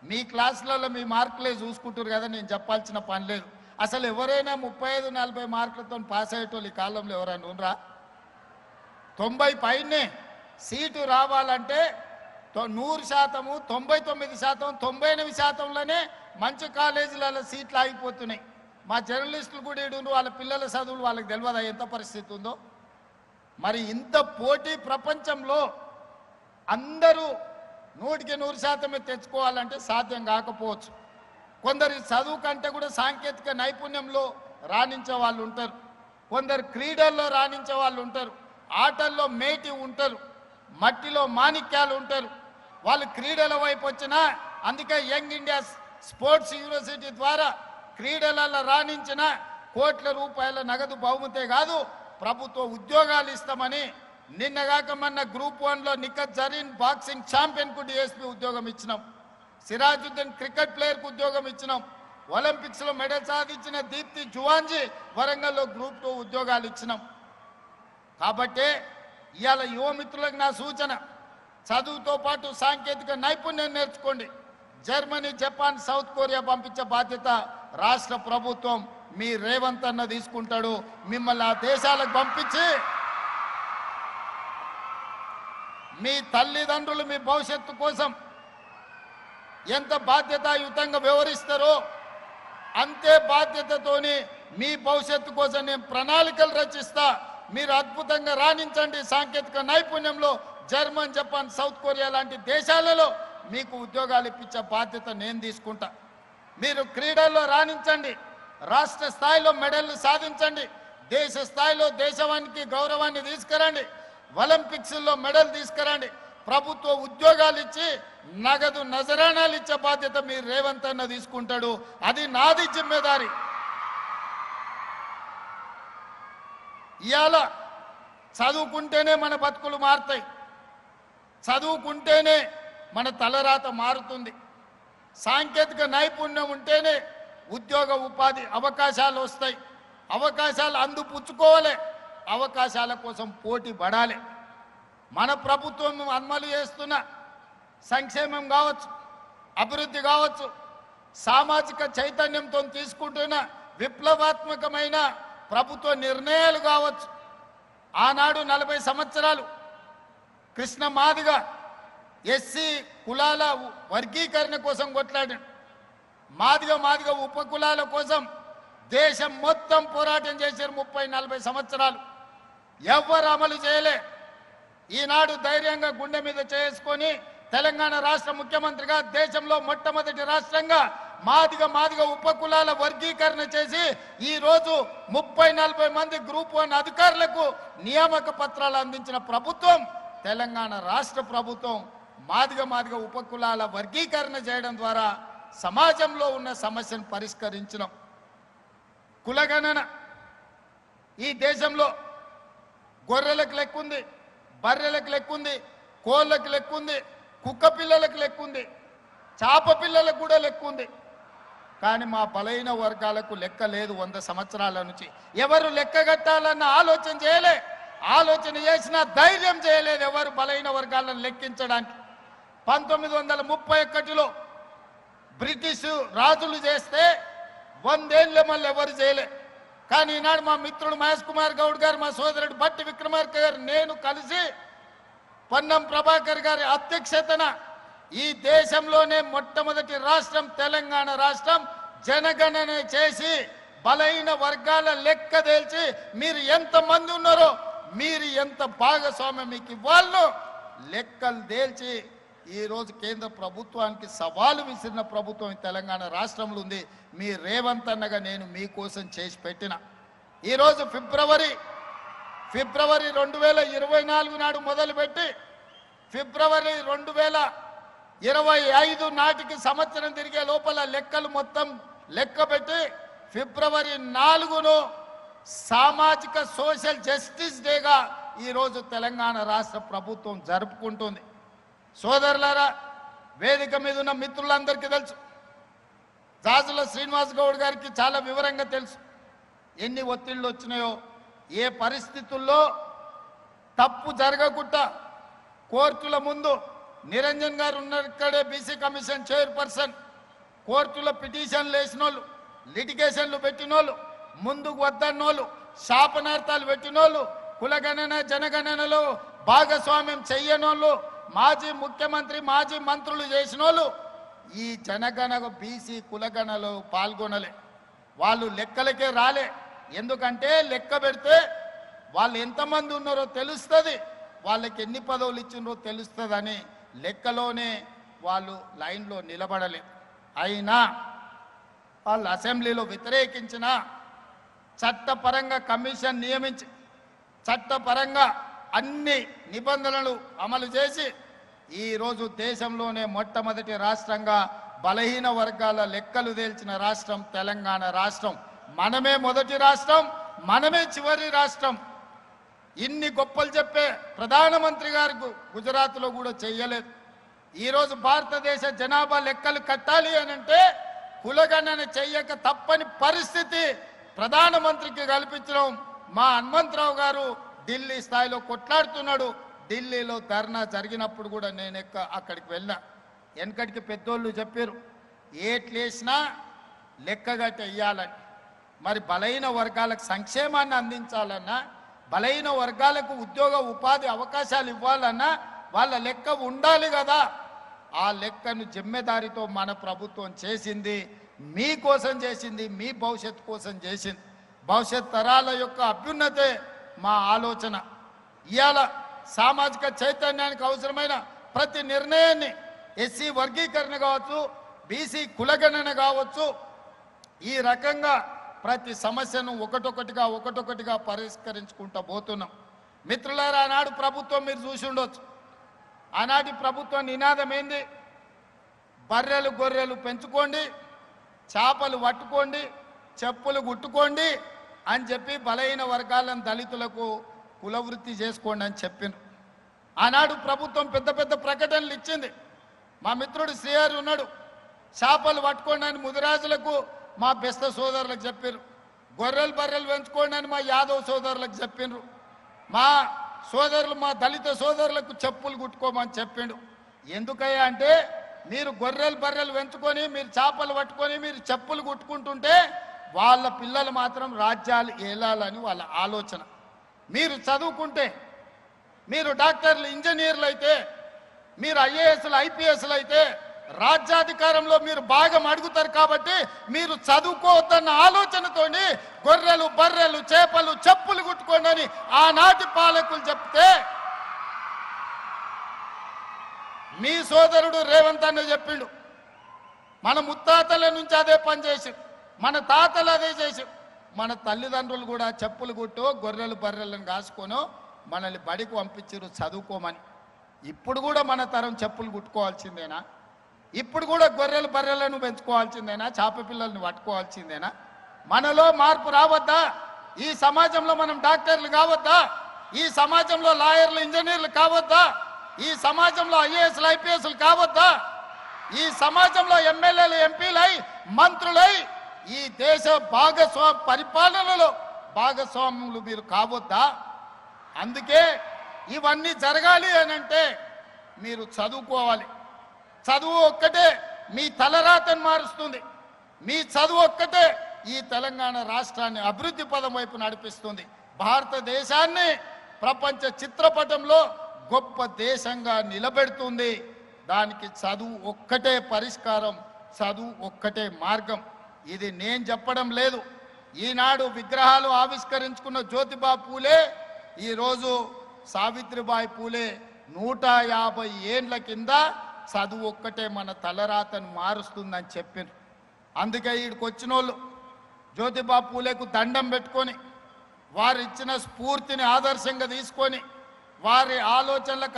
మీ క్లాసులలో మీ మార్కులే చూసుకుంటారు కదా, నేను చెప్పాల్సిన పని లేదు. అసలు ఎవరైనా 35-40 మార్కులతో పాస్ అయ్యేటోళ్ళు ఈ కాలంలో ఎవరైనా ఉండరా? 90 పైనే సీటు రావాలంటే 100%, 99%, 98%లోనే మంచి కాలేజీలలో సీట్లు ఆగిపోతున్నాయి. మా జర్నలిస్టులు కూడా ఇడు వాళ్ళ పిల్లల చదువులు వాళ్ళకి తెలియదా ఎంత పరిస్థితి ఉందో? మరి ఇంత పోటీ ప్రపంచంలో అందరూ 100% తెచ్చుకోవాలంటే సాధ్యం కాకపోవచ్చు. కొందరు చదువు కంటే కూడా సాంకేతిక నైపుణ్యంలో రాణించే వాళ్ళు ఉంటారు, కొందరు క్రీడల్లో రాణించే వాళ్ళు ఉంటారు, ఆటల్లో మేటి ఉంటారు, మట్టిలో మాణిక్యాలు ఉంటారు. వాళ్ళు క్రీడల వైపు వచ్చినా, అందుకే యంగ్ ఇండియా స్పోర్ట్స్ యూనివర్సిటీ ద్వారా క్రీడలలో రాణించిన కోట్ల రూపాయల నగదు బహుమతే కాదు ప్రభుత్వ ఉద్యోగాలు ఇస్తామని నిన్నగాక మొన్న గ్రూప్ 1లో నిఖత్ జరీన్ బాక్సింగ్ ఛాంపియన్కు డిఎస్పీ ఉద్యోగం ఇచ్చినాం, సిరాజుద్దీన్ క్రికెట్ ప్లేయర్కు ఉద్యోగం ఇచ్చినాం, ఒలింపిక్స్లో మెడల్ సాధించిన దీప్తి జువాంజీ వరంగల్లో గ్రూప్ 2 ఉద్యోగాలు ఇచ్చినాం. కాబట్టి ఇవాళ యువమిత్రులకు నా సూచన, చదువుతో పాటు సాంకేతిక నైపుణ్యం నేర్చుకోండి. జర్మనీ, జపాన్, సౌత్ కొరియా పంపించే బాధ్యత రాష్ట్ర ప్రభుత్వం మీ రేవంత్ అన్న తీసుకుంటాడు. మిమ్మల్ని ఆ దేశాలకు పంపించి మీ తల్లిదండ్రులు మీ భవిష్యత్తు కోసం ఎంత బాధ్యతాయుతంగా వ్యవహరిస్తారో అంతే బాధ్యతతోని మీ భవిష్యత్తు కోసం నేను ప్రణాళికలు రచిస్తా. మీరు అద్భుతంగా రాణించండి సాంకేతిక నైపుణ్యంలో. జర్మన్, జపాన్, సౌత్ కొరియా లాంటి దేశాలలో మీకు ఉద్యోగాలు ఇప్పించే బాధ్యత నేను తీసుకుంటా. మీరు క్రీడల్లో రాణించండి, రాష్ట్ర స్థాయిలో మెడల్లు సాధించండి, దేశ స్థాయిలో దేశానికి గౌరవాన్ని తీసుకురండి, ఒలింపిక్స్లో మెడల్ తీసుకురండి, ప్రభుత్వ ఉద్యోగాలు ఇచ్చి నగదు నజరానాలు ఇచ్చే బాధ్యత మీరు రేవంత్ అన్న తీసుకుంటాడు. అది నాది జిమ్మేదారి. ఇవాళ చదువుకుంటేనే మన బతుకులు మారుతాయి, చదువుకుంటేనే మన తలరాత మారుతుంది. సాంకేతిక నైపుణ్యం ఉంటేనే ఉద్యోగ ఉపాధి అవకాశాలు వస్తాయి. అవకాశాలు అందిపుచ్చుకోవాలి, అవకాశాల కోసం పోటీ పడాలి. మన ప్రభుత్వం అమలు చేస్తున్న సంక్షేమం కావచ్చు, అభివృద్ధి కావచ్చు, సామాజిక చైతన్యంతో తీసుకుంటున్న విప్లవాత్మకమైన ప్రభుత్వ నిర్ణయాలు కావచ్చు. ఆనాడు 40 సంవత్సరాలు కృష్ణ మాదిగ ఎస్సీ కులాల వర్గీకరణ కోసం కొట్లాడాడు. మాదిగ ఉపకులాల కోసం దేశం మొత్తం పోరాటం చేశారు 30-40 సంవత్సరాలు. ఎవ్వరు అమలు చేయలే. ఈనాడు ధైర్యంగా గుండె మీద చేసుకొని తెలంగాణ రాష్ట్ర ముఖ్యమంత్రిగా దేశంలో మొట్టమొదటి రాష్ట్రంగా మాదిగ ఉపకులాల వర్గీకరణ చేసి ఈరోజు 30-40 మంది గ్రూప్ 1 అధికారులకు నియామక పత్రాలు అందించిన ప్రభుత్వం తెలంగాణ రాష్ట్ర ప్రభుత్వం. మాదిగ ఉపకులాల వర్గీకరణ చేయడం ద్వారా సమాజంలో ఉన్న సమస్యను పరిష్కరించడం. కులగణన ఈ దేశంలో గొర్రెలకు లెక్కుంది, బర్రెలకు లెక్కుంది, కోళ్ళకు లెక్కుంది, కుక్క పిల్లలకు లెక్కుంది, చాప పిల్లలకు కూడా లెక్కుంది. కానీ మా బలైన వర్గాలకు లెక్క లేదు. 100 సంవత్సరాల నుంచి ఎవరు లెక్క కట్టాలన్న ఆలోచన చేయలే. ఆలోచన చేసిన ధైర్యం చేయలేదు ఎవరు బలైన వర్గాలను లెక్కించడానికి. 1931లో బ్రిటిష్ రాజులు చేస్తే 100 ఏళ్ళు మళ్ళీ ఎవరు చేయలే. కానీ ఈనాడు మా మిత్రుడు మహేష్ కుమార్ గౌడ్ గారు, మా సోదరుడు భట్టి విక్రమార్క గారు, నేను కలిసి పొన్నం ప్రభాకర్ గారి అధ్యక్షతన ఈ దేశంలోనే మొట్టమొదటి రాష్ట్రం తెలంగాణ రాష్ట్రం జనగణన చేసి బలైన వర్గాల లెక్క తేల్చి మీరు ఎంతమంది ఉన్నారో, మీరు ఎంత భాగస్వామ్యం మీకు ఇవ్వాలో లెక్కలు తేల్చి ఈరోజు కేంద్ర ప్రభుత్వానికి సవాలు విసిరిన ప్రభుత్వం తెలంగాణ రాష్ట్రంలో ఉంది. మీ రేవంత్ అన్నగా నేను మీకోసం చేసి పెట్టిన ఈరోజు ఫిబ్రవరి 2024 నాడు మొదలుపెట్టి ఫిబ్రవరి 2025 నాటికి సంవత్సరం తిరిగే లోపల లెక్కలు మొత్తం లెక్క పెట్టి ఫిబ్రవరి 4ను సామాజిక సోషల్ జస్టిస్ డేగా ఈరోజు తెలంగాణ రాష్ట్ర ప్రభుత్వం జరుపుకుంటుంది. సోదరులారా, వేదిక మీద ఉన్న మిత్రులందరికీ తెలుసు, జాజుల శ్రీనివాస్ గౌడ్ గారికి చాలా వివరంగా తెలుసు ఎన్ని ఒత్తిళ్లు వచ్చినాయో, ఏ పరిస్థితుల్లో తప్పు జరగకుండా కోర్టుల ముందు నిరంజన్ గారు ఉన్నారు ఇక్కడే, బీసీ కమిషన్ చైర్పర్సన్. కోర్టులో పిటిషన్లు వేసినోళ్ళు, లిటిగేషన్లు పెట్టినోళ్ళు, ముందుకు వద్దన్నోళ్ళు, శాపనార్థాలు పెట్టినోళ్ళు, కులగణన జనగణనలో భాగస్వామ్యం చెయ్యనోళ్ళు, మాజీ ముఖ్యమంత్రి మాజీ మంత్రులు చేసినోళ్ళు ఈ జనగణ బీసీ కులగణలో పాల్గొనలే. వాళ్ళు లెక్కలకే రాలే. ఎందుకంటే లెక్క పెడితే వాళ్ళు ఎంతమంది ఉన్నారో తెలుస్తుంది, వాళ్ళకి ఎన్ని పదవులు ఇచ్చినారో తెలుస్తుందని లెక్కలోనే వాళ్ళు లైన్లో నిలబడలేదు. అయినా వాళ్ళు అసెంబ్లీలో వ్యతిరేకించిన చట్టపరంగా కమిషన్ నియమించి చట్టపరంగా అన్ని నిబంధనలు అమలు చేసి ఈరోజు దేశంలోనే మొట్టమొదటి రాష్ట్రంగా బలహీన వర్గాల లెక్కలు తేల్చిన రాష్ట్రం తెలంగాణ రాష్ట్రం. మనమే మొదటి రాష్ట్రం, మనమే చివరి రాష్ట్రం. ఇన్ని గొప్పలు చెప్పే ప్రధానమంత్రి గారు గుజరాత్లో కూడా చెయ్యలేదు. ఈరోజు భారతదేశ జనాభా లెక్కలు కట్టాలి అనంటే కులగణన చెయ్యక తప్పని పరిస్థితి ప్రధానమంత్రికి కల్పించడం. మా హనుమంతరావు గారు ఢిల్లీ స్థాయిలో కొట్లాడుతున్నాడు. ఢిల్లీలో ధర్నా జరిగినప్పుడు కూడా నేను అక్కడికి వెళ్ళా. వెనకటికి పెద్దోళ్ళు చెప్పారు ఏట్లేసినా లెక్కగట్టి వెయ్యాలని. మరి బలహీన వర్గాలకు సంక్షేమాన్ని అందించాలన్నా, బలహీన వర్గాలకు ఉద్యోగ ఉపాధి అవకాశాలు ఇవ్వాలన్నా వాళ్ళ లెక్క ఉండాలి కదా. ఆ లెక్కను జిమ్మెదారితో మన ప్రభుత్వం చేసింది, మీకోసం చేసింది, మీ భవిష్యత్తు కోసం చేసింది. భవిష్యత్ తరాల యొక్క అభ్యున్నతే మా ఆలోచన. ఇవాళ సామాజిక చైతన్యానికి అవసరమైన ప్రతి నిర్ణయాన్ని ఎస్సీ వర్గీకరణ కావచ్చు, బీసీ కులగణన కావచ్చు, ఈ రకంగా ప్రతి సమస్యను ఒకటొకటిగా పరిష్కరించుకుంటూ పోతున్నాం. మిత్రులారా, ఆనాడు ప్రభుత్వం మీరు చూసి ఉండొచ్చు. ఆనాటి ప్రభుత్వం నినాదం ఏంది? బర్రెలు గొర్రెలు పెంచుకోండి, చేపలు పట్టుకోండి, చెప్పులు గుట్టుకోండి అని చెప్పి బలహీన వర్గాలను దళితులకు కులవృత్తి చేసుకోండి అని చెప్పిండ్రు. ఆనాడు ప్రభుత్వం పెద్ద పెద్ద ప్రకటనలు ఇచ్చింది. మా మిత్రుడు శ్రీహరి ఉన్నాడు, చేపలు పట్టుకోండి అని ముదిరాజులకు మా బెస్త సోదరులకు చెప్పారు. గొర్రెలు బర్రెలు పెంచుకోండి అని మా యాదవ్ సోదరులకు చెప్పిండ్రు. మా సోదరులు మా దళిత సోదరులకు చెప్పులు కుట్టుకోమని చెప్పిండు. ఎందుకయ్యా అంటే మీరు గొర్రెలు బర్రెలు పెంచుకొని, మీరు చేపలు పట్టుకొని, మీరు చెప్పులు కుట్టుకుంటుంటే వాళ్ళ పిల్లలు మాత్రం రాజ్యాలు ఏలాలని వాళ్ళ ఆలోచన. మీరు చదువుకుంటే, మీరు డాక్టర్లు ఇంజనీర్లు అయితే, మీరు ఐఏఎస్లు ఐపీఎస్లు అయితే రాజ్యాధికారంలో మీరు భాగం అడుగుతారు. కాబట్టి మీరు చదువుకోవద్దన్న ఆలోచనతోని గొర్రెలు బర్రెలు చేపలు చెప్పులు కుట్టుకోండి అని ఆనాటి పాలకులు చెప్తే మీ సోదరుడు రేవంత్ అన్న చెప్పిండు. మన ముత్తాతల నుంచి అదే పని చేసి, మన తాతలు అదే చేసి, మన తల్లిదండ్రులు కూడా చెప్పులు కుట్టో గొర్రెలు బర్రెలను కాసుకోనో మనల్ని బడికి పంపించారు చదువుకోమని. ఇప్పుడు కూడా మన తరం చెప్పులు కుట్టుకోవాల్సిందేనా? ఇప్పుడు కూడా గొర్రెలు బర్రెలను పెంచుకోవాల్సిందేనా? చేప పిల్లల్ని పట్టుకోవాల్సిందేనా? మనలో మార్పు రావద్దా? ఈ సమాజంలో మనం డాక్టర్లు కావద్దా? ఈ సమాజంలో లాయర్లు ఇంజనీర్లు కావద్దా? ఈ సమాజంలో ఐఏఎస్లు ఐపీఎస్లు కావద్దా? ఈ సమాజంలో ఎమ్మెల్యేలు ఎంపీలై మంత్రులై ఈ దేశ పరిపాలనలో భాగస్వాములు మీరు కావద్దా? అందుకే ఇవన్నీ జరగాలి అనంటే మీరు చదువుకోవాలి. చదువు ఒక్కటే మీ తలరాతను మారుస్తుంది. మీ చదువు ఒక్కటే ఈ తెలంగాణ రాష్ట్రాన్ని అభివృద్ధి పదం వైపు నడిపిస్తుంది. భారతదేశాన్ని ప్రపంచ చిత్రపటంలో గొప్ప దేశంగా నిలబెడుతుంది. దానికి చదువు ఒక్కటే పరిష్కారం, చదువు ఒక్కటే మార్గం. ఇది నేను చెప్పడం లేదు. ఈనాడు విగ్రహాలు ఆవిష్కరించుకున్న జ్యోతిబా పూలే ఈరోజు సావిత్రిబాయి పూలే 150 ఏండ్ల కింద చదువు ఒక్కటే మన తలరాతను మారుస్తుందని చెప్పారు. అందుకే ఈడికి వచ్చిన వాళ్ళు జ్యోతిబా పూలేకు దండం పెట్టుకొని, వారు ఇచ్చిన స్ఫూర్తిని ఆదర్శంగా తీసుకొని, వారి ఆలోచనలకు